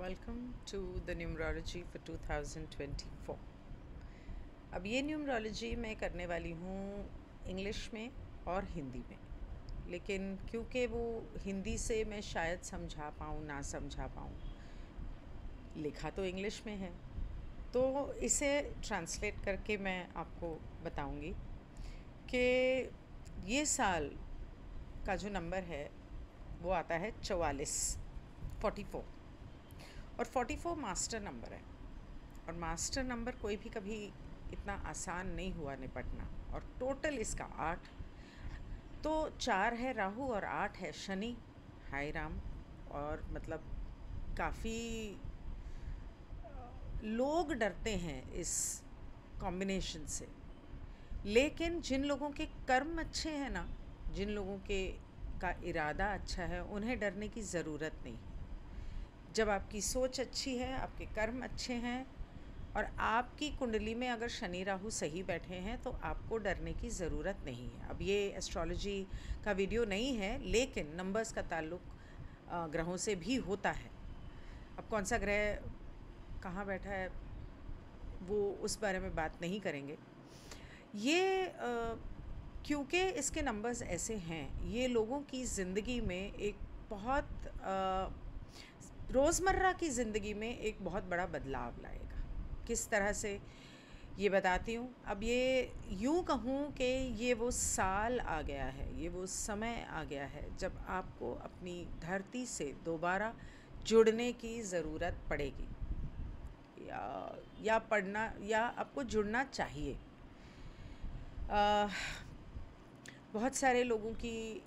Welcome to the numerology for 2024। अब ये numerology मैं करने वाली हूँ इंग्लिश में और हिंदी में, लेकिन क्योंकि वो हिंदी से मैं शायद समझा पाऊँ ना समझा पाऊँ, लिखा तो इंग्लिश में है, तो इसे ट्रांसलेट करके मैं आपको बताऊँगी कि ये साल का जो नंबर है वो आता है 44 और 44 मास्टर नंबर है। और मास्टर नंबर कोई भी कभी इतना आसान नहीं हुआ निपटना। और टोटल इसका 8, तो 4 है राहु और 8 है शनि। हाय राम। और मतलब काफ़ी लोग डरते हैं इस कॉम्बिनेशन से, लेकिन जिन लोगों के कर्म अच्छे हैं ना, जिन लोगों के का इरादा अच्छा है, उन्हें डरने की ज़रूरत नहीं। जब आपकी सोच अच्छी है, आपके कर्म अच्छे हैं और आपकी कुंडली में अगर शनि राहु सही बैठे हैं, तो आपको डरने की ज़रूरत नहीं है। अब ये एस्ट्रोलॉजी का वीडियो नहीं है, लेकिन नंबर्स का ताल्लुक़ ग्रहों से भी होता है। अब कौन सा ग्रह कहाँ बैठा है वो उस बारे में बात नहीं करेंगे। ये क्योंकि इसके नंबर्स ऐसे हैं, ये लोगों की ज़िंदगी में एक बहुत रोज़मर्रा की ज़िंदगी में एक बहुत बड़ा बदलाव लाएगा। किस तरह से, ये बताती हूँ। अब ये यूँ कहूँ कि ये वो साल आ गया है, ये वो समय आ गया है जब आपको अपनी धरती से दोबारा जुड़ने की ज़रूरत पड़ेगी, या पढ़ना, या आपको जुड़ना चाहिए। बहुत सारे लोगों की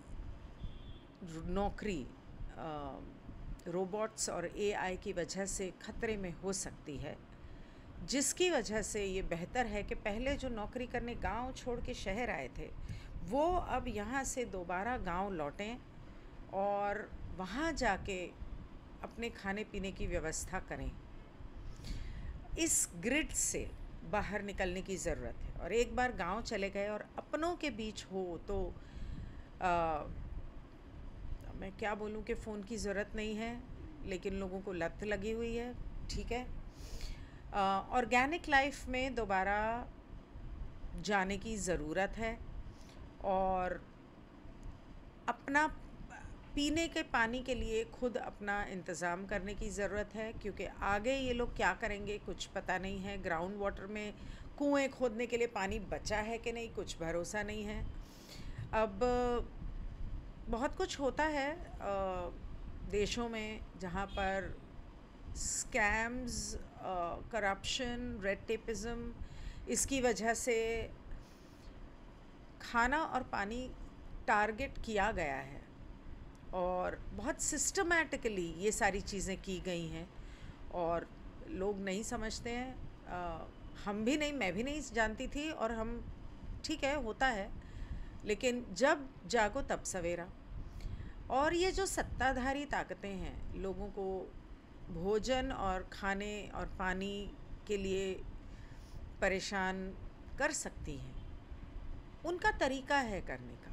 नौकरी रोबोट्स और एआई की वजह से ख़तरे में हो सकती है, जिसकी वजह से ये बेहतर है कि पहले जो नौकरी करने गांव छोड़ के शहर आए थे, वो अब यहाँ से दोबारा गांव लौटें और वहाँ जाके अपने खाने पीने की व्यवस्था करें। इस ग्रिड से बाहर निकलने की ज़रूरत है। और एक बार गांव चले गए और अपनों के बीच हो तो मैं क्या बोलूं कि फ़ोन की ज़रूरत नहीं है, लेकिन लोगों को लत लगी हुई है। ठीक है, ऑर्गेनिक लाइफ में दोबारा जाने की ज़रूरत है और अपना पीने के पानी के लिए खुद अपना इंतज़ाम करने की ज़रूरत है, क्योंकि आगे ये लोग क्या करेंगे कुछ पता नहीं है। ग्राउंड वाटर में कुएं खोदने के लिए पानी बचा है कि नहीं, कुछ भरोसा नहीं है। अब बहुत कुछ होता है देशों में जहाँ पर स्कैम्स, करप्शन, रेड टेपिज़म, इसकी वजह से खाना और पानी टारगेट किया गया है और बहुत सिस्टमैटिकली ये सारी चीज़ें की गई हैं और लोग नहीं समझते हैं। हम भी नहीं, मैं भी नहीं जानती थी, और हम ठीक है होता है, लेकिन जब जागो तब सवेरा। और ये जो सत्ताधारी ताकतें हैं, लोगों को भोजन और खाने और पानी के लिए परेशान कर सकती हैं, उनका तरीका है करने का।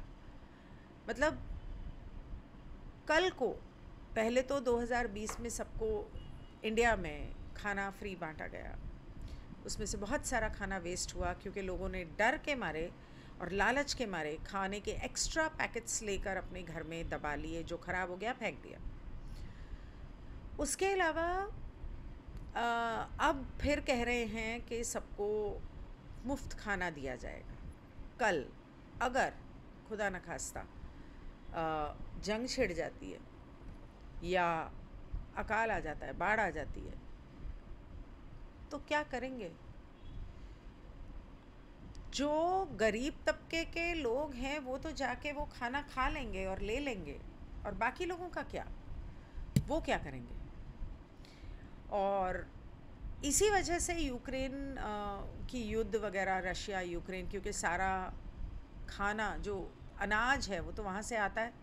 मतलब कल को, पहले तो 2020 में सबको इंडिया में खाना फ्री बांटा गया, उसमें से बहुत सारा खाना वेस्ट हुआ क्योंकि लोगों ने डर के मारे और लालच के मारे खाने के एक्स्ट्रा पैकेट्स लेकर अपने घर में दबा लिए, जो ख़राब हो गया फेंक दिया। उसके अलावा अब फिर कह रहे हैं कि सबको मुफ्त खाना दिया जाएगा। कल अगर खुदा न खास्ता जंग छिड़ जाती है या अकाल आ जाता है, बाढ़ आ जाती है, तो क्या करेंगे? जो गरीब तबके के लोग हैं वो तो जाके वो खाना खा लेंगे और ले लेंगे, और बाकी लोगों का क्या, वो क्या करेंगे? और इसी वजह से यूक्रेन की युद्ध वगैरह, रशिया यूक्रेन, क्योंकि सारा खाना जो अनाज है वो तो वहाँ से आता है,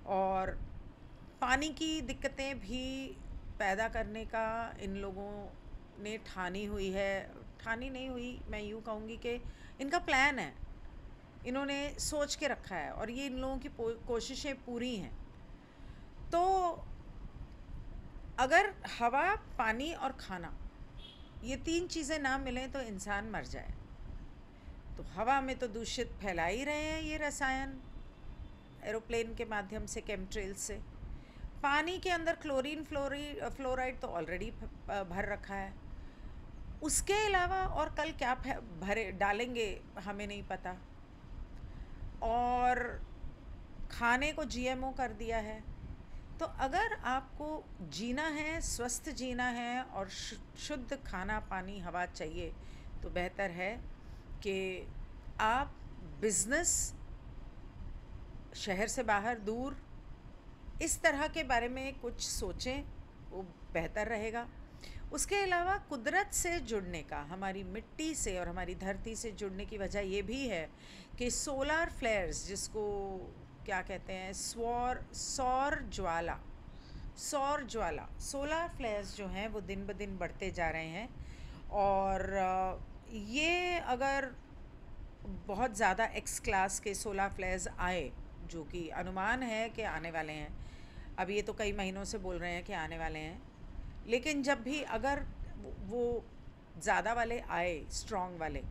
और पानी की दिक्कतें भी पैदा करने का इन लोगों ने ठानी हुई है। ठानी नहीं हुई, मैं यूँ कहूँगी कि इनका प्लान है, इन्होंने सोच के रखा है और ये इन लोगों की कोशिशें पूरी हैं। तो अगर हवा, पानी और खाना, ये 3 चीज़ें ना मिलें तो इंसान मर जाए। तो हवा में तो दूषित फैला ही रहे हैं ये रसायन, एरोप्लेन के माध्यम से, केमट्रेल से। पानी के अंदर क्लोरीन फ्लोराइड तो ऑलरेडी भर रखा है। उसके अलावा और कल क्या भरे डालेंगे हमें नहीं पता। और खाने को जीएमओ कर दिया है। तो अगर आपको जीना है, स्वस्थ जीना है और शुद्ध खाना, पानी, हवा चाहिए, तो बेहतर है कि आप बिज़नेस, शहर से बाहर दूर, इस तरह के बारे में कुछ सोचें, वो बेहतर रहेगा। उसके अलावा कुदरत से जुड़ने का, हमारी मिट्टी से और हमारी धरती से जुड़ने की वजह ये भी है कि सोलर फ्लेयर्स, जिसको क्या कहते हैं, सौर ज्वाला, सोलर फ्लेयर्स जो हैं वो दिन ब दिन बढ़ते जा रहे हैं। और ये अगर बहुत ज़्यादा एक्स क्लास के सोलर फ्लेयर्स आए, जो कि अनुमान है कि आने वाले हैं, अब ये तो कई महीनों से बोल रहे हैं कि आने वाले हैं, लेकिन जब भी अगर वो ज़्यादा वाले आए, स्ट्रॉन्ग वाले,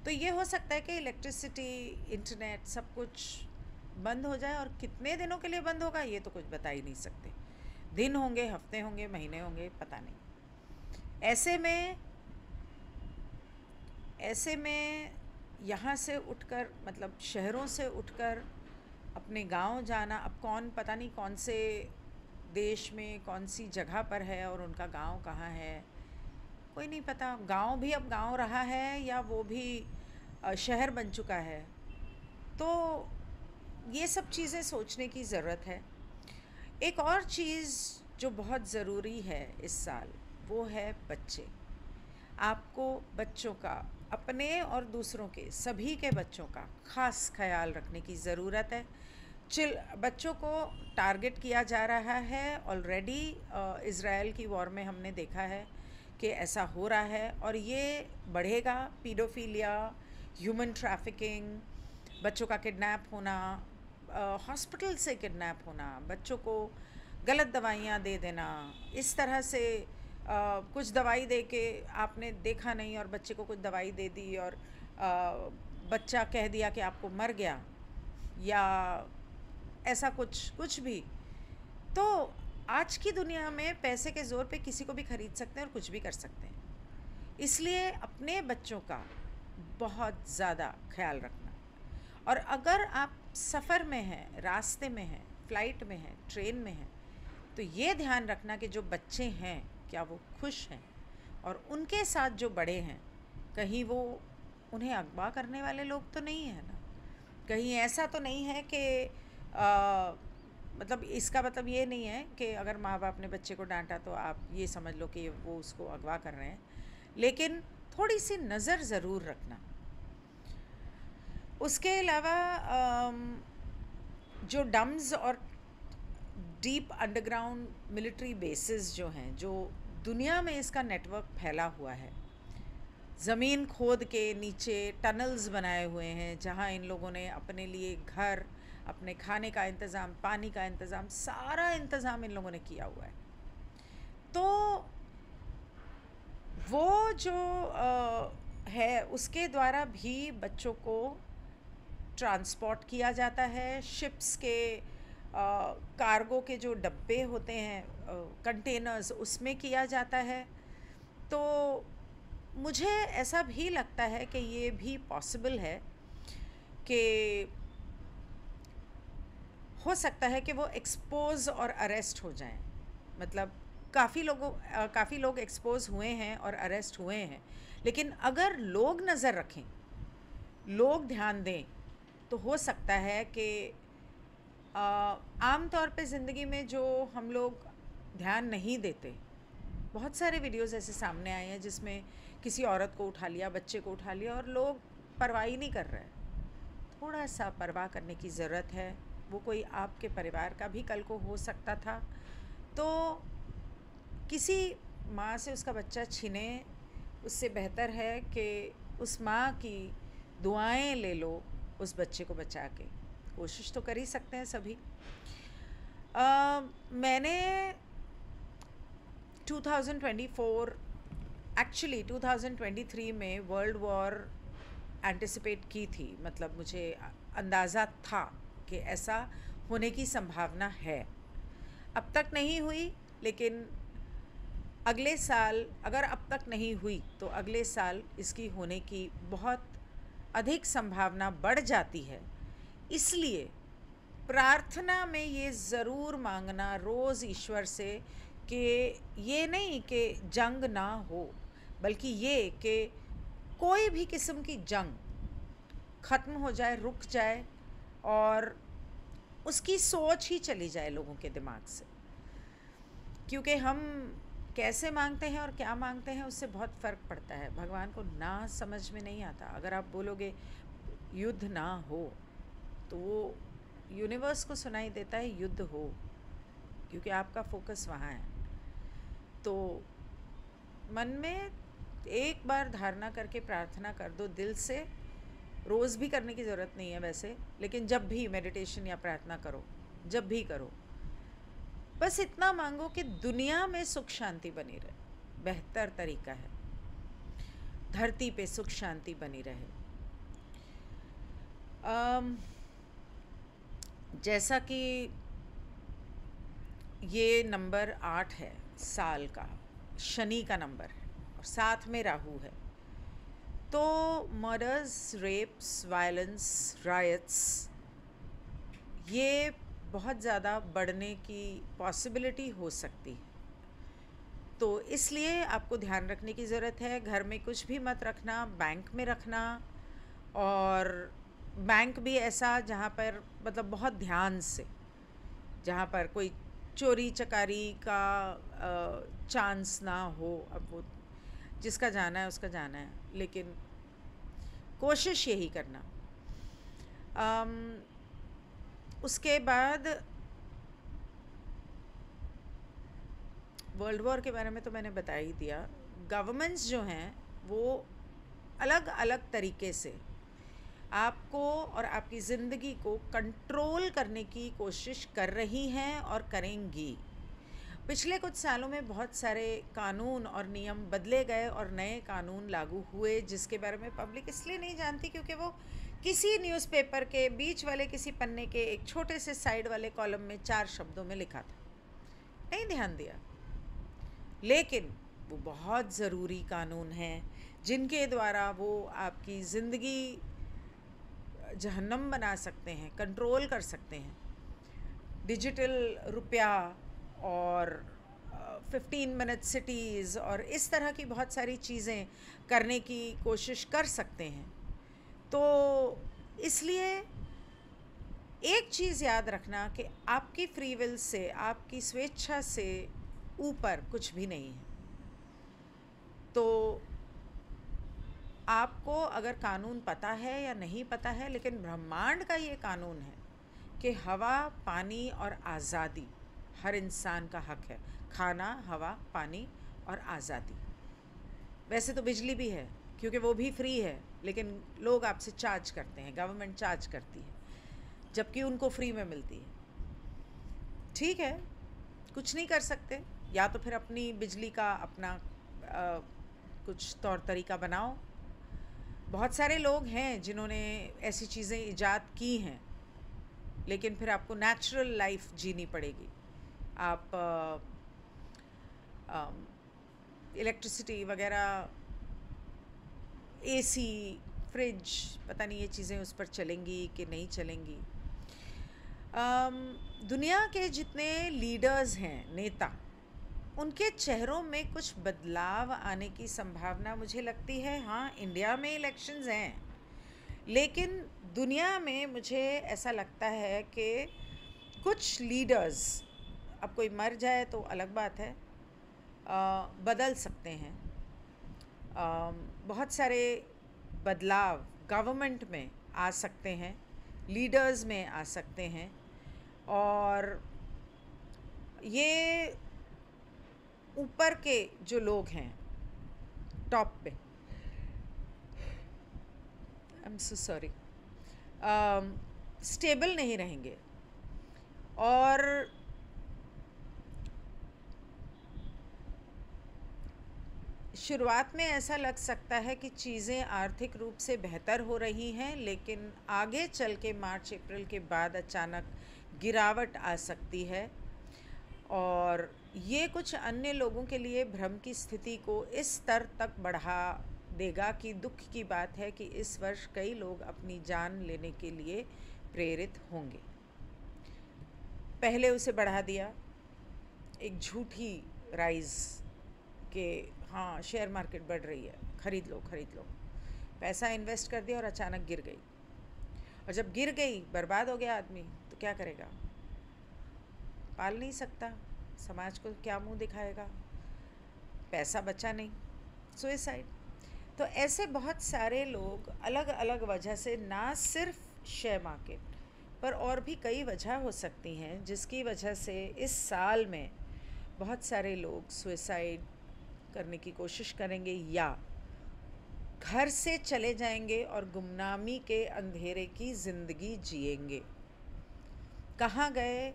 तो ये हो सकता है कि इलेक्ट्रिसिटी, इंटरनेट, सब कुछ बंद हो जाए। और कितने दिनों के लिए बंद होगा ये तो कुछ बता ही नहीं सकते। दिन होंगे, हफ्ते होंगे, महीने होंगे, पता नहीं। ऐसे में यहाँ से उठकर, मतलब शहरों से उठकर अपने गांव जाना, अब कौन, पता नहीं कौन से देश में कौन सी जगह पर है और उनका गांव कहाँ है, कोई नहीं पता। गांव भी अब गांव रहा है या वो भी शहर बन चुका है। तो ये सब चीज़ें सोचने की ज़रूरत है। एक और चीज़ जो बहुत ज़रूरी है इस साल, वो है बच्चे। आपको बच्चों का, अपने और दूसरों के, सभी के बच्चों का ख़ास ख्याल रखने की ज़रूरत है। बच्चों को टारगेट किया जा रहा है ऑलरेडी। इज़राइल की वॉर में हमने देखा है कि ऐसा हो रहा है और ये बढ़ेगा। पीडोफिलिया, ह्यूमन ट्रैफिकिंग, बच्चों का किडनैप होना, हॉस्पिटल से किडनैप होना, बच्चों को गलत दवाइयाँ दे देना, इस तरह से कुछ दवाई दे के आपने देखा नहीं और बच्चे को कुछ दवाई दे दी और बच्चा कह दिया कि आपको मर गया, या ऐसा कुछ भी। तो आज की दुनिया में पैसे के ज़ोर पे किसी को भी ख़रीद सकते हैं और कुछ भी कर सकते हैं। इसलिए अपने बच्चों का बहुत ज़्यादा ख्याल रखना। और अगर आप सफ़र में हैं, रास्ते में हैं, फ़्लाइट में हैं, ट्रेन में हैं, तो ये ध्यान रखना कि जो बच्चे हैं क्या वो खुश हैं, और उनके साथ जो बड़े हैं कहीं वो उन्हें अगवा करने वाले लोग तो नहीं हैं ना, कहीं ऐसा तो नहीं है कि मतलब इसका मतलब ये नहीं है कि अगर माँ बाप ने बच्चे को डांटा तो आप ये समझ लो कि वो उसको अगवा कर रहे हैं, लेकिन थोड़ी सी नज़र ज़रूर रखना। उसके अलावा जो डम्स और डीप अंडरग्राउंड मिलिट्री बेसेस जो हैं, जो दुनिया में इसका नेटवर्क फैला हुआ है, ज़मीन खोद के नीचे टनल्स बनाए हुए हैं जहां इन लोगों ने अपने लिए घर, अपने खाने का इंतज़ाम, पानी का इंतज़ाम, सारा इंतज़ाम इन लोगों ने किया हुआ है। तो वो जो है उसके द्वारा भी बच्चों को ट्रांसपोर्ट किया जाता है। शिप्स के कार्गो के जो डब्बे होते हैं, कंटेनर्स, उसमें किया जाता है। तो मुझे ऐसा भी लगता है कि ये भी पॉसिबल है कि हो सकता है कि वो एक्सपोज और अरेस्ट हो जाएं। मतलब काफ़ी लोग एक्सपोज हुए हैं और अरेस्ट हुए हैं, लेकिन अगर लोग नज़र रखें, लोग ध्यान दें, तो हो सकता है कि आम तौर पे ज़िंदगी में जो हम लोग ध्यान नहीं देते, बहुत सारे वीडियोस ऐसे सामने आए हैं जिसमें किसी औरत को उठा लिया, बच्चे को उठा लिया और लोग परवाह ही नहीं कर रहे। थोड़ा सा परवाह करने की ज़रूरत है। वो कोई आपके परिवार का भी कल को हो सकता था। तो किसी माँ से उसका बच्चा छीने, उससे बेहतर है कि उस माँ की दुआएं ले लो उस बच्चे को बचा के। कोशिश तो कर ही सकते हैं सभी। मैंने 2024 एक्चुअली 2023 में वर्ल्ड वॉर एंटिसिपेट की थी, मतलब मुझे अंदाज़ा था कि ऐसा होने की संभावना है। अब तक नहीं हुई, लेकिन अगले साल, अगर अब तक नहीं हुई तो अगले साल इसकी होने की बहुत अधिक संभावना बढ़ जाती है। इसलिए प्रार्थना में ये ज़रूर मांगना रोज़ ईश्वर से कि ये नहीं कि जंग ना हो, बल्कि ये कि कोई भी किस्म की जंग ख़त्म हो जाए, रुक जाए, और उसकी सोच ही चली जाए लोगों के दिमाग से। क्योंकि हम कैसे मांगते हैं और क्या मांगते हैं उससे बहुत फ़र्क पड़ता है। भगवान को ना समझ में नहीं आता। अगर आप बोलोगे युद्ध ना हो, तो वो यूनिवर्स को सुनाई देता है युद्ध हो, क्योंकि आपका फोकस वहाँ है। तो मन में एक बार धारणा करके प्रार्थना कर दो दिल से। रोज़ भी करने की ज़रूरत नहीं है वैसे, लेकिन जब भी मेडिटेशन या प्रार्थना करो, जब भी करो, बस इतना मांगो कि दुनिया में सुख शांति बनी रहे। बेहतर तरीका है, धरती पे सुख शांति बनी रहे। जैसा कि ये नंबर 8 है साल का, शनि का नंबर है, और साथ में राहु है, तो मर्डर्स, रेप्स, वायलेंस, रायट्स, ये बहुत ज़्यादा बढ़ने की पॉसिबिलिटी हो सकती है। तो इसलिए आपको ध्यान रखने की ज़रूरत है। घर में कुछ भी मत रखना, बैंक में रखना, और बैंक भी ऐसा जहाँ पर मतलब बहुत ध्यान से, जहाँ पर कोई चोरी चकारी का चांस ना हो। अब वो जिसका जाना है उसका जाना है, लेकिन कोशिश यही करना। उसके बाद वर्ल्ड वॉर के बारे में तो मैंने बता ही दिया। गवर्नमेंट्स जो हैं वो अलग अलग तरीके से आपको और आपकी ज़िंदगी को कंट्रोल करने की कोशिश कर रही हैं और करेंगी। पिछले कुछ सालों में बहुत सारे कानून और नियम बदले गए और नए कानून लागू हुए, जिसके बारे में पब्लिक इसलिए नहीं जानती क्योंकि वो किसी न्यूज़पेपर के बीच वाले किसी पन्ने के एक छोटे से साइड वाले कॉलम में 4 शब्दों में लिखा था, नहीं ध्यान दिया। लेकिन वो बहुत ज़रूरी कानून हैं जिनके द्वारा वो आपकी ज़िंदगी जहन्नम बना सकते हैं, कंट्रोल कर सकते हैं। डिजिटल रुपया और 15 मिनट सिटीज़ और इस तरह की बहुत सारी चीज़ें करने की कोशिश कर सकते हैं। तो इसलिए एक चीज़ याद रखना कि आपकी फ्री विल से, आपकी स्वेच्छा से ऊपर कुछ भी नहीं है। तो आपको अगर कानून पता है या नहीं पता है, लेकिन ब्रह्मांड का ये कानून है कि हवा, पानी और आज़ादी हर इंसान का हक है। खाना, हवा, पानी और आज़ादी। वैसे तो बिजली भी है क्योंकि वो भी फ्री है, लेकिन लोग आपसे चार्ज करते हैं, गवर्नमेंट चार्ज करती है, जबकि उनको फ्री में मिलती है। ठीक है, कुछ नहीं कर सकते, या तो फिर अपनी बिजली का अपना कुछ तौर तरीका बनाओ। बहुत सारे लोग हैं जिन्होंने ऐसी चीज़ें ईजाद की हैं, लेकिन फिर आपको नेचुरल लाइफ जीनी पड़ेगी। आप इलेक्ट्रिसिटी वगैरह, एसी, फ्रिज, पता नहीं ये चीज़ें उस पर चलेंगी कि नहीं चलेंगी। दुनिया के जितने लीडर्स हैं, नेता, उनके चेहरों में कुछ बदलाव आने की संभावना मुझे लगती है। हाँ, इंडिया में इलेक्शंस हैं, लेकिन दुनिया में मुझे ऐसा लगता है कि कुछ लीडर्स, अब कोई मर जाए तो अलग बात है, बदल सकते हैं। बहुत सारे बदलाव गवर्नमेंट में आ सकते हैं, लीडर्स में आ सकते हैं, और ये ऊपर के जो लोग हैं टॉप पे, I am so sorry, stable नहीं रहेंगे। और शुरुआत में ऐसा लग सकता है कि चीज़ें आर्थिक रूप से बेहतर हो रही हैं, लेकिन आगे चल के मार्च अप्रैल के बाद अचानक गिरावट आ सकती है और ये कुछ अन्य लोगों के लिए भ्रम की स्थिति को इस स्तर तक बढ़ा देगा कि दुख की बात है कि इस वर्ष कई लोग अपनी जान लेने के लिए प्रेरित होंगे। पहले उसे बढ़ा दिया एक झूठी राइज के, हाँ शेयर मार्केट बढ़ रही है, ख़रीद लो ख़रीद लो, पैसा इन्वेस्ट कर दिया और अचानक गिर गई, और जब गिर गई बर्बाद हो गया आदमी, तो क्या करेगा? पाल नहीं सकता, समाज को क्या मुंह दिखाएगा, पैसा बचा नहीं, सुसाइड। तो ऐसे बहुत सारे लोग अलग अलग वजह से, ना सिर्फ शेयर मार्केट पर और भी कई वजह हो सकती हैं जिसकी वजह से इस साल में बहुत सारे लोग सुसाइड करने की कोशिश करेंगे या घर से चले जाएंगे और गुमनामी के अंधेरे की ज़िंदगी जिएंगे। कहाँ गए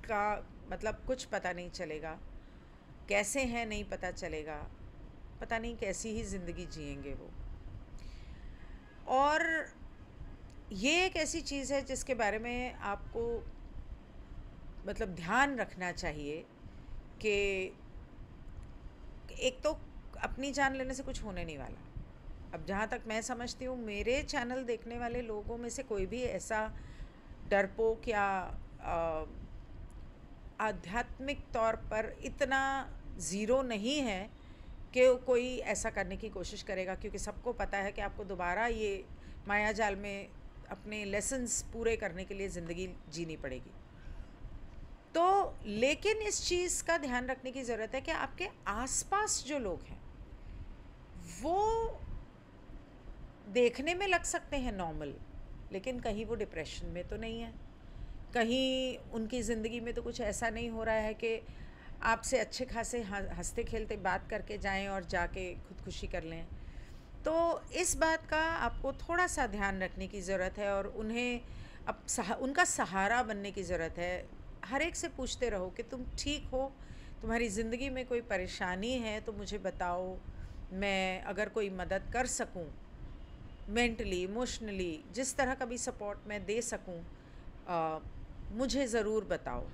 का मतलब कुछ पता नहीं चलेगा, कैसे हैं नहीं पता चलेगा, पता नहीं कैसी ही ज़िंदगी जिएंगे वो। और ये एक ऐसी चीज़ है जिसके बारे में आपको मतलब ध्यान रखना चाहिए कि एक तो अपनी जान लेने से कुछ होने नहीं वाला। अब जहाँ तक मैं समझती हूँ, मेरे चैनल देखने वाले लोगों में से कोई भी ऐसा डरपोक या आध्यात्मिक तौर पर इतना ज़ीरो नहीं है कि कोई ऐसा करने की कोशिश करेगा, क्योंकि सबको पता है कि आपको दोबारा ये माया जाल में अपने लेसन्स पूरे करने के लिए ज़िंदगी जीनी पड़ेगी। तो लेकिन इस चीज़ का ध्यान रखने की ज़रूरत है कि आपके आसपास जो लोग हैं वो देखने में लग सकते हैं नॉर्मल, लेकिन कहीं वो डिप्रेशन में तो नहीं है, कहीं उनकी ज़िंदगी में तो कुछ ऐसा नहीं हो रहा है कि आपसे अच्छे खासे हंसते खेलते बात करके जाएं और जाके खुदकुशी कर लें। तो इस बात का आपको थोड़ा सा ध्यान रखने की ज़रूरत है और उन्हें अब उनका सहारा बनने की ज़रूरत है। हर एक से पूछते रहो कि तुम ठीक हो, तुम्हारी ज़िंदगी में कोई परेशानी है तो मुझे बताओ, मैं अगर कोई मदद कर सकूं, मेंटली इमोशनली जिस तरह का भी सपोर्ट मैं दे सकूं, मुझे ज़रूर बताओ।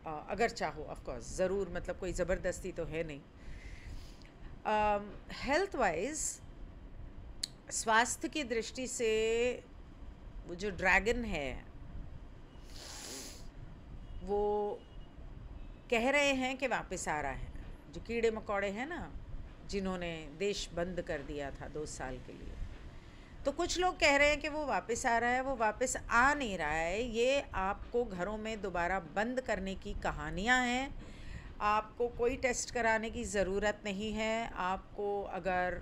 अगर चाहो ऑफ कोर्स ज़रूर, मतलब कोई ज़बरदस्ती तो है नहीं। हेल्थ वाइज, स्वास्थ्य की दृष्टि से वो जो ड्रैगन है वो कह रहे हैं कि वापस आ रहा है। जो कीड़े मकोड़े हैं ना, जिन्होंने देश बंद कर दिया था 2 साल के लिए, तो कुछ लोग कह रहे हैं कि वो वापस आ रहा है। वो वापस आ नहीं रहा है, ये आपको घरों में दोबारा बंद करने की कहानियाँ हैं। आपको कोई टेस्ट कराने की ज़रूरत नहीं है। आपको अगर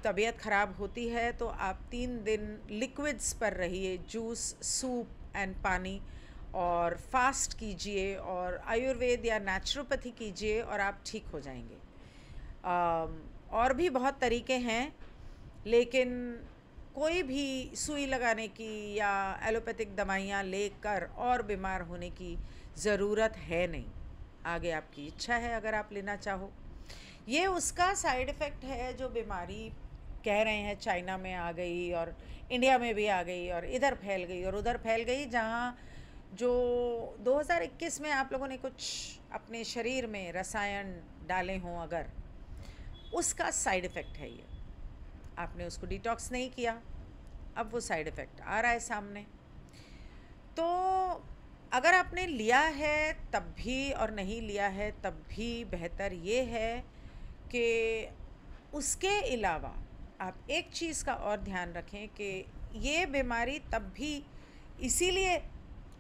तबीयत ख़राब होती है तो आप 3 दिन लिक्विड्स पर रहिए, जूस, सूप एंड पानी, और फास्ट कीजिए और आयुर्वेद या नेचुरोपैथी कीजिए और आप ठीक हो जाएंगे। और भी बहुत तरीके हैं, लेकिन कोई भी सुई लगाने की या एलोपैथिक दवाइयाँ लेकर और बीमार होने की ज़रूरत है नहीं। आगे आपकी इच्छा है अगर आप लेना चाहो। ये उसका साइड इफ़ेक्ट है जो बीमारी कह रहे हैं चाइना में आ गई और इंडिया में भी आ गई और इधर फैल गई और उधर फैल गई, जहाँ जो 2021 में आप लोगों ने कुछ अपने शरीर में रसायन डाले हों अगर, उसका साइड इफ़ेक्ट है ये। आपने उसको डिटॉक्स नहीं किया, अब वो साइड इफ़ेक्ट आ रहा है सामने। तो अगर आपने लिया है तब भी और नहीं लिया है तब भी बेहतर ये है कि उसके अलावा आप एक चीज़ का और ध्यान रखें कि ये बीमारी तब भी इसीलिए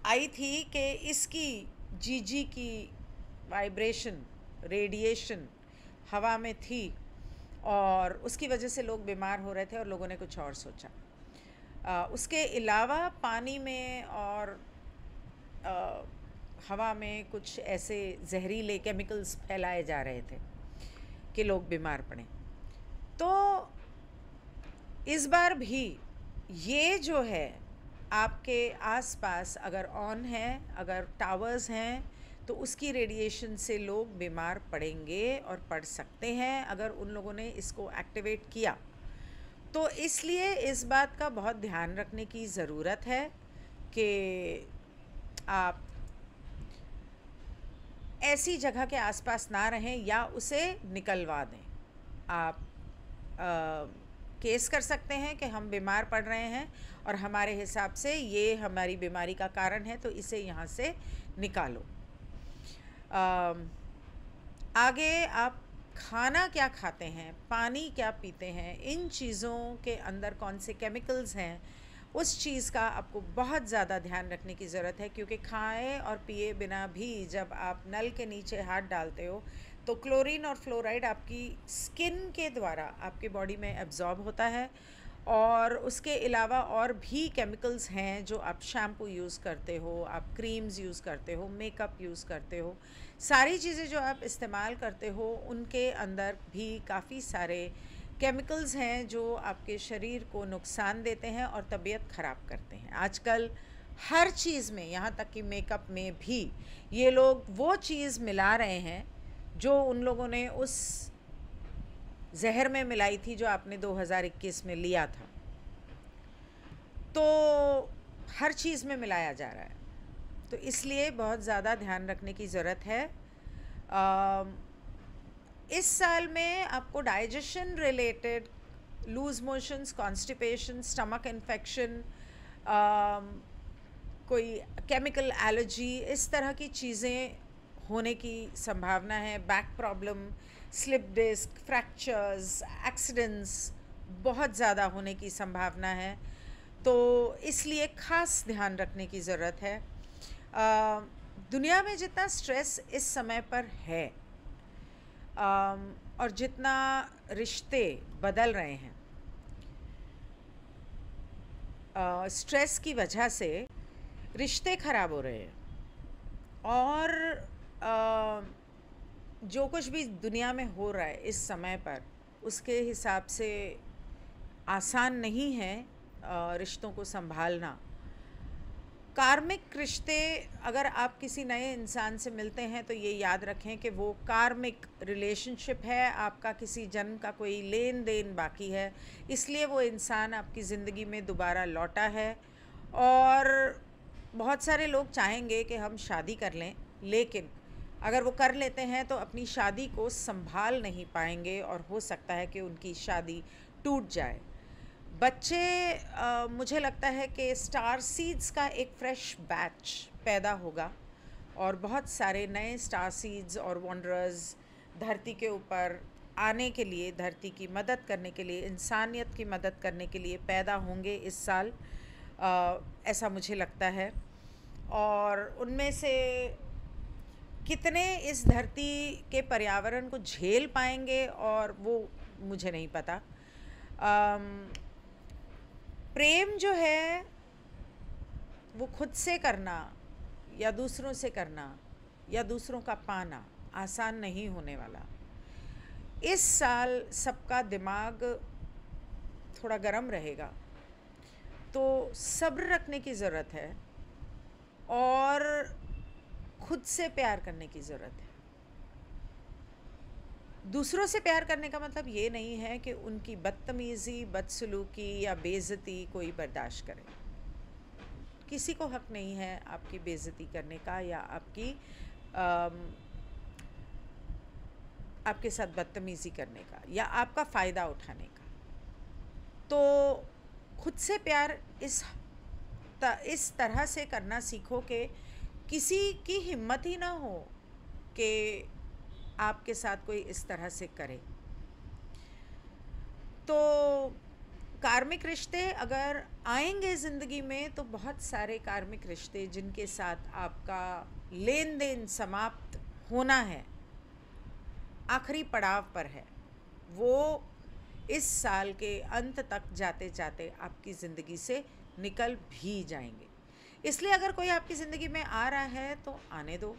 आई थी कि इसकी जीजी की वाइब्रेशन, रेडिएशन हवा में थी और उसकी वजह से लोग बीमार हो रहे थे और लोगों ने कुछ और सोचा। उसके अलावा पानी में और हवा में कुछ ऐसे जहरीले केमिकल्स फैलाए जा रहे थे कि लोग बीमार पड़े। तो इस बार भी ये जो है आपके आसपास अगर ऑन है, अगर टावर्स हैं, तो उसकी रेडिएशन से लोग बीमार पड़ेंगे और पड़ सकते हैं अगर उन लोगों ने इसको एक्टिवेट किया। तो इसलिए इस बात का बहुत ध्यान रखने की ज़रूरत है कि आप ऐसी जगह के आसपास ना रहें या उसे निकलवा दें। आप केस कर सकते हैं कि हम बीमार पड़ रहे हैं और हमारे हिसाब से ये हमारी बीमारी का कारण है, तो इसे यहाँ से निकालो। आगे आप खाना क्या खाते हैं, पानी क्या पीते हैं, इन चीज़ों के अंदर कौन से केमिकल्स हैं, उस चीज़ का आपको बहुत ज़्यादा ध्यान रखने की ज़रूरत है। क्योंकि खाए और पिए बिना भी जब आप नल के नीचे हाथ डालते हो तो क्लोरीन और फ्लोराइड आपकी स्किन के द्वारा आपके बॉडी में एब्जॉर्ब होता है। और उसके अलावा और भी केमिकल्स हैं जो आप शैम्पू यूज़ करते हो, आप क्रीम्स यूज़ करते हो, मेकअप यूज़ करते हो, सारी चीज़ें जो आप इस्तेमाल करते हो उनके अंदर भी काफ़ी सारे केमिकल्स हैं जो आपके शरीर को नुकसान देते हैं और तबीयत ख़राब करते हैं। आजकल हर चीज़ में, यहाँ तक कि मेकअप में भी ये लोग वो चीज़ मिला रहे हैं जो उन लोगों ने उस जहर में मिलाई थी जो आपने 2021 में लिया था। तो हर चीज़ में मिलाया जा रहा है, तो इसलिए बहुत ज़्यादा ध्यान रखने की ज़रूरत है। इस साल में आपको digestion related loose motions, constipation, stomach infection, कोई केमिकल एलर्जी, इस तरह की चीज़ें होने की संभावना है। Back problem, slip disc, fractures, accidents बहुत ज़्यादा होने की संभावना है, तो इसलिए ख़ास ध्यान रखने की ज़रूरत है। दुनिया में जितना स्ट्रेस इस समय पर है और जितना रिश्ते बदल रहे हैं, स्ट्रेस की वजह से रिश्ते ख़राब हो रहे हैं और जो कुछ भी दुनिया में हो रहा है इस समय पर, उसके हिसाब से आसान नहीं है रिश्तों को संभालना। कार्मिक रिश्ते, अगर आप किसी नए इंसान से मिलते हैं तो ये याद रखें कि वो कार्मिक रिलेशनशिप है, आपका किसी जन्म का कोई लेन देन बाकी है, इसलिए वो इंसान आपकी ज़िंदगी में दोबारा लौटा है। और बहुत सारे लोग चाहेंगे कि हम शादी कर लें, लेकिन अगर वो कर लेते हैं तो अपनी शादी को संभाल नहीं पाएंगे और हो सकता है कि उनकी शादी टूट जाए। बच्चे, मुझे लगता है कि स्टार सीड्स का एक फ्रेश बैच पैदा होगा और बहुत सारे नए स्टार सीड्स और वंडरर्स धरती के ऊपर आने के लिए, धरती की मदद करने के लिए, इंसानियत की मदद करने के लिए पैदा होंगे इस साल, ऐसा मुझे लगता है। और उनमें से कितने इस धरती के पर्यावरण को झेल पाएंगे और वो मुझे नहीं पता। प्रेम जो है वो खुद से करना या दूसरों से करना या दूसरों का पाना आसान नहीं होने वाला। इस साल सबका दिमाग थोड़ा गर्म रहेगा, तो सब्र रखने की ज़रूरत है और खुद से प्यार करने की ज़रूरत है। दूसरों से प्यार करने का मतलब ये नहीं है कि उनकी बदतमीज़ी, बदसलूकी या बेइज्जती कोई बर्दाश्त करे। किसी को हक नहीं है आपकी बेइज्जती करने का या आपके साथ बदतमीज़ी करने का या आपका फ़ायदा उठाने का। तो खुद से प्यार इस तरह से करना सीखो कि किसी की हिम्मत ही ना हो कि आपके साथ कोई इस तरह से करे। तो कार्मिक रिश्ते अगर आएंगे ज़िंदगी में तो बहुत सारे कार्मिक रिश्ते जिनके साथ आपका लेन देन समाप्त होना है, आखिरी पड़ाव पर है, वो इस साल के अंत तक जाते जाते आपकी ज़िंदगी से निकल भी जाएंगे। इसलिए अगर कोई आपकी ज़िंदगी में आ रहा है तो आने दो,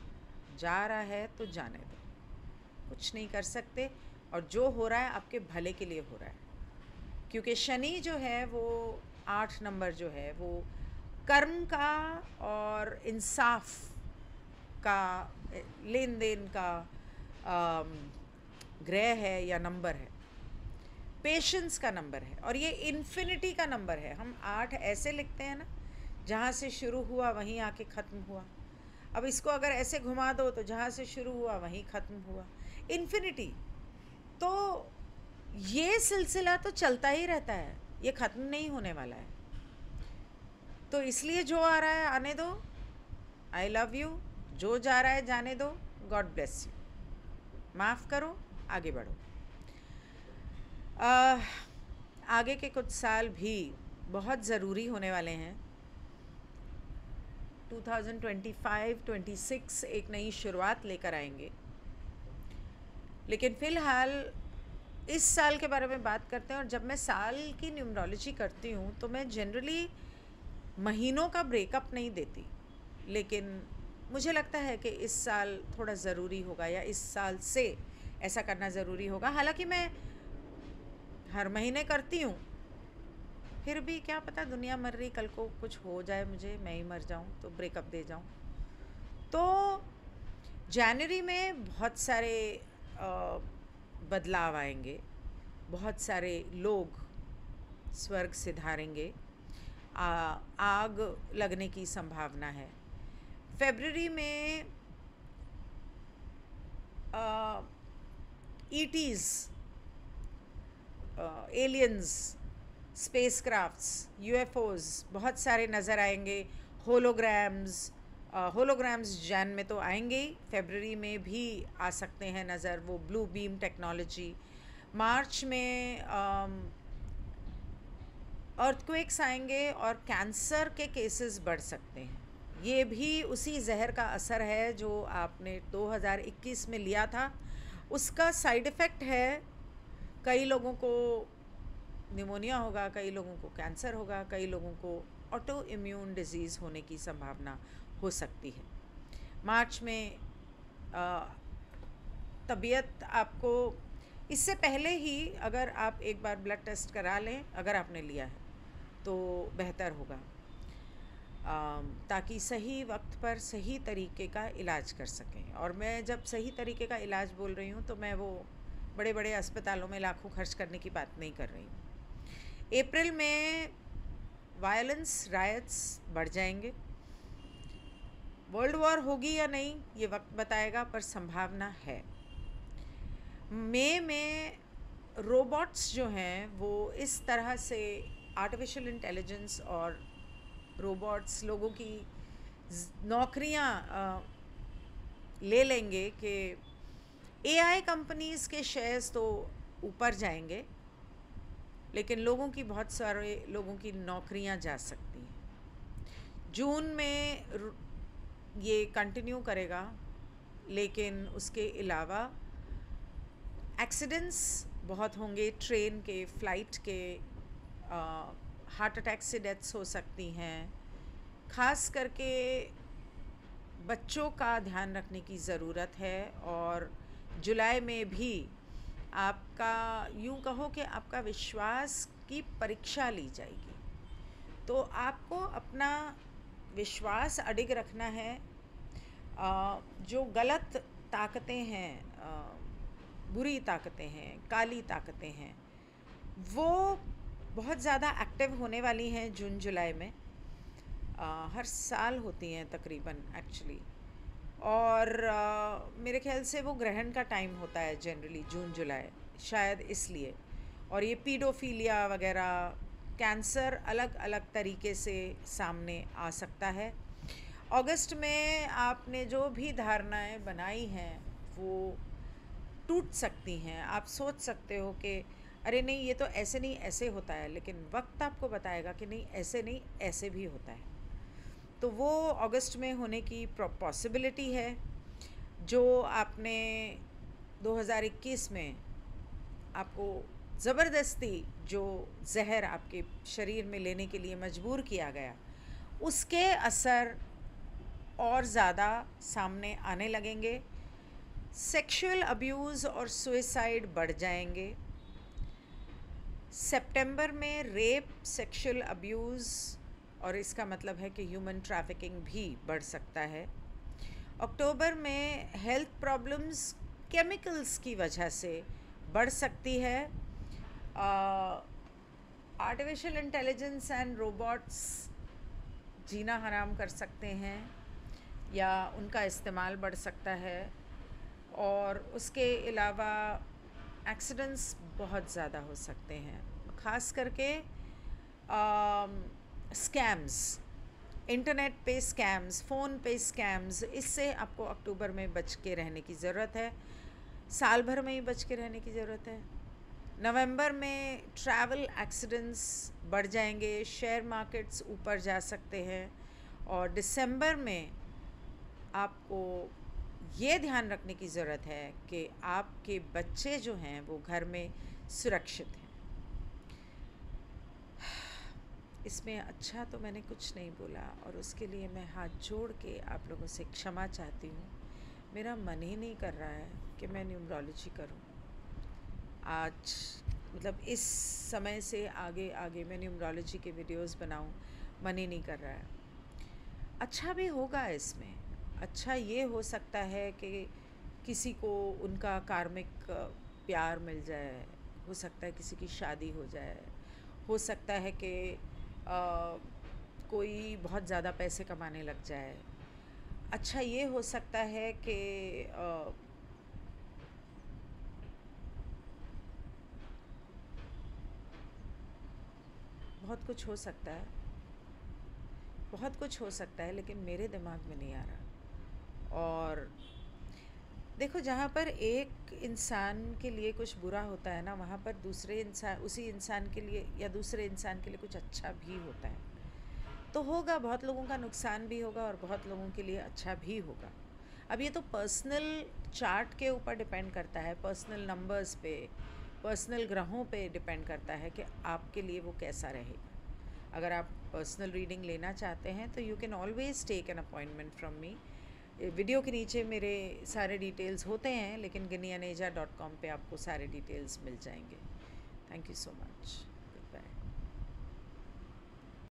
जा रहा है तो जाने दो, कुछ नहीं कर सकते। और जो हो रहा है आपके भले के लिए हो रहा है, क्योंकि शनि जो है वो 8 नंबर जो है वो कर्म का और इंसाफ आपका लेन देन का ग्रह है या नंबर है, पेशेंस का नंबर है, और ये इन्फिनिटी का नंबर है। हम 8 ऐसे लिखते हैं ना, जहाँ से शुरू हुआ वहीं आके ख़त्म हुआ। अब इसको अगर ऐसे घुमा दो तो जहाँ से शुरू हुआ वहीं ख़त्म हुआ, इन्फिनिटी। तो ये सिलसिला तो चलता ही रहता है, ये ख़त्म नहीं होने वाला है। तो इसलिए जो आ रहा है आने दो, आई लव यू। जो जा रहा है जाने दो, गॉड ब्लेस यू। माफ़ करो, आगे बढ़ो। आगे के कुछ साल भी बहुत ज़रूरी होने वाले हैं। 2025-26 एक नई शुरुआत लेकर आएंगे, लेकिन फ़िलहाल इस साल के बारे में बात करते हैं। और जब मैं साल की न्यूमरोलॉजी करती हूँ तो मैं जनरली महीनों का ब्रेकअप नहीं देती, लेकिन मुझे लगता है कि इस साल थोड़ा ज़रूरी होगा, या इस साल से ऐसा करना ज़रूरी होगा। हालांकि मैं हर महीने करती हूँ, फिर भी क्या पता दुनिया मर रही, कल को कुछ हो जाए मुझे, मैं ही मर जाऊँ तो ब्रेकअप दे जाऊँ। तो जनवरी में बहुत सारे बदलाव आएंगे, बहुत सारे लोग स्वर्ग सिधारेंगे, आग लगने की संभावना है। फरवरी में ईटीज़, एलियंस, स्पेसक्राफ्ट्स, यूएफओज बहुत सारे नज़र आएंगे। होलोग्राम्स जैन में तो आएंगे ही, फरवरी में भी आ सकते हैं नज़र, वो ब्लू बीम टेक्नोलॉजी। मार्च में अर्थक्वेक्स आएंगे और कैंसर के केसेस बढ़ सकते हैं। ये भी उसी जहर का असर है जो आपने 2021 में लिया था, उसका साइड इफ़ेक्ट है। कई लोगों को निमोनिया होगा, कई लोगों को कैंसर होगा, कई लोगों को ऑटो इम्यून डिजीज़ होने की संभावना हो सकती है। मार्च में तबीयत आपको इससे पहले ही अगर आप एक बार ब्लड टेस्ट करा लें, अगर आपने लिया है तो बेहतर होगा, ताकि सही वक्त पर सही तरीके का इलाज कर सकें। और मैं जब सही तरीके का इलाज बोल रही हूँ तो मैं वो बड़े बड़े अस्पतालों में लाखों खर्च करने की बात नहीं कर रही हूँ। अप्रैल में वायलेंस, रायट्स बढ़ जाएंगे। वर्ल्ड वॉर होगी या नहीं ये वक्त बताएगा, पर संभावना है। मई में रोबोट्स जो हैं वो इस तरह से आर्टिफिशियल इंटेलिजेंस और रोबोट्स लोगों की नौकरियां ले लेंगे कि एआई कंपनीज़ के शेयर्स तो ऊपर जाएंगे, लेकिन लोगों की, बहुत सारे लोगों की नौकरियां जा सकती हैं। जून में ये कंटिन्यू करेगा, लेकिन उसके अलावा एक्सीडेंट्स बहुत होंगे, ट्रेन के, फ्लाइट के, हार्ट अटैक से डेथ्स हो सकती हैं। ख़ास करके बच्चों का ध्यान रखने की ज़रूरत है। और जुलाई में भी आपका, यूँ कहो कि आपका विश्वास की परीक्षा ली जाएगी, तो आपको अपना विश्वास अडिग रखना है। जो गलत ताकतें हैं, बुरी ताकतें हैं, काली ताकतें हैं, वो बहुत ज़्यादा एक्टिव होने वाली हैं जून जुलाई में। हर साल होती हैं तकरीबन एक्चुअली। और मेरे ख्याल से वो ग्रहण का टाइम होता है जनरली जून जुलाई, शायद इसलिए। और ये पीडोफीलिया वगैरह, कैंसर अलग अलग तरीके से सामने आ सकता है। अगस्त में आपने जो भी धारणाएं बनाई हैं वो टूट सकती हैं। आप सोच सकते हो कि अरे नहीं ये तो ऐसे नहीं ऐसे होता है, लेकिन वक्त आपको बताएगा कि नहीं ऐसे नहीं ऐसे भी होता है। तो वो अगस्त में होने की पॉसिबिलिटी है। जो आपने 2021 में आपको ज़बरदस्ती जो जहर आपके शरीर में लेने के लिए मजबूर किया गया, उसके असर और ज़्यादा सामने आने लगेंगे। सेक्सुअल अब्यूज़ और सुइसाइड बढ़ जाएंगे। सितंबर में रेप, सेक्सुअल अब्यूज़, और इसका मतलब है कि ह्यूमन ट्रैफिकिंग भी बढ़ सकता है। अक्टूबर में हेल्थ प्रॉब्लम्स केमिकल्स की वजह से बढ़ सकती है। आर्टिफिशियल इंटेलिजेंस एंड रोबोट्स जीना हराम कर सकते हैं या उनका इस्तेमाल बढ़ सकता है, और उसके अलावा एक्सीडेंट्स बहुत ज़्यादा हो सकते हैं, ख़ास करके स्कैम्स, इंटरनेट पे स्कैम्स, फ़ोन पे स्कैम्स। इससे आपको अक्टूबर में बच के रहने की ज़रूरत है, साल भर में ही बच के रहने की ज़रूरत है। नवंबर में ट्रैवल एक्सीडेंट्स बढ़ जाएंगे, शेयर मार्केट्स ऊपर जा सकते हैं, और दिसंबर में आपको ये ध्यान रखने की ज़रूरत है कि आपके बच्चे जो हैं वो घर में सुरक्षित हैं। इसमें अच्छा तो मैंने कुछ नहीं बोला, और उसके लिए मैं हाथ जोड़ के आप लोगों से क्षमा चाहती हूँ। मेरा मन ही नहीं कर रहा है कि मैं न्यूमरोलॉजी करूँ आज, मतलब इस समय से आगे आगे मैं न्यूमरोलॉजी के वीडियोस बनाऊँ, मन ही नहीं कर रहा है। अच्छा भी होगा इसमें, अच्छा ये हो सकता है कि किसी को उनका कार्मिक प्यार मिल जाए, हो सकता है किसी की शादी हो जाए, हो सकता है कि कोई बहुत ज़्यादा पैसे कमाने लग जाए। अच्छा ये हो सकता है कि बहुत कुछ हो सकता है, बहुत कुछ हो सकता है, लेकिन मेरे दिमाग में नहीं आ रहा। और देखो, जहाँ पर एक इंसान के लिए कुछ बुरा होता है ना, वहाँ पर दूसरे इंसान, उसी इंसान के लिए या दूसरे इंसान के लिए कुछ अच्छा भी होता है। तो होगा, बहुत लोगों का नुकसान भी होगा और बहुत लोगों के लिए अच्छा भी होगा। अब ये तो पर्सनल चार्ट के ऊपर डिपेंड करता है, पर्सनल नंबर्स पे, पर्सनल ग्रहों पे डिपेंड करता है कि आपके लिए वो कैसा रहेगा। अगर आप पर्सनल रीडिंग लेना चाहते हैं तो you can always take an appointment from me. Video के नीचे मेरे सारे डिटेल्स होते हैं, लेकिन ginyaneja.com पे आपको सारे डिटेल्स मिल जाएंगे। Thank you so much.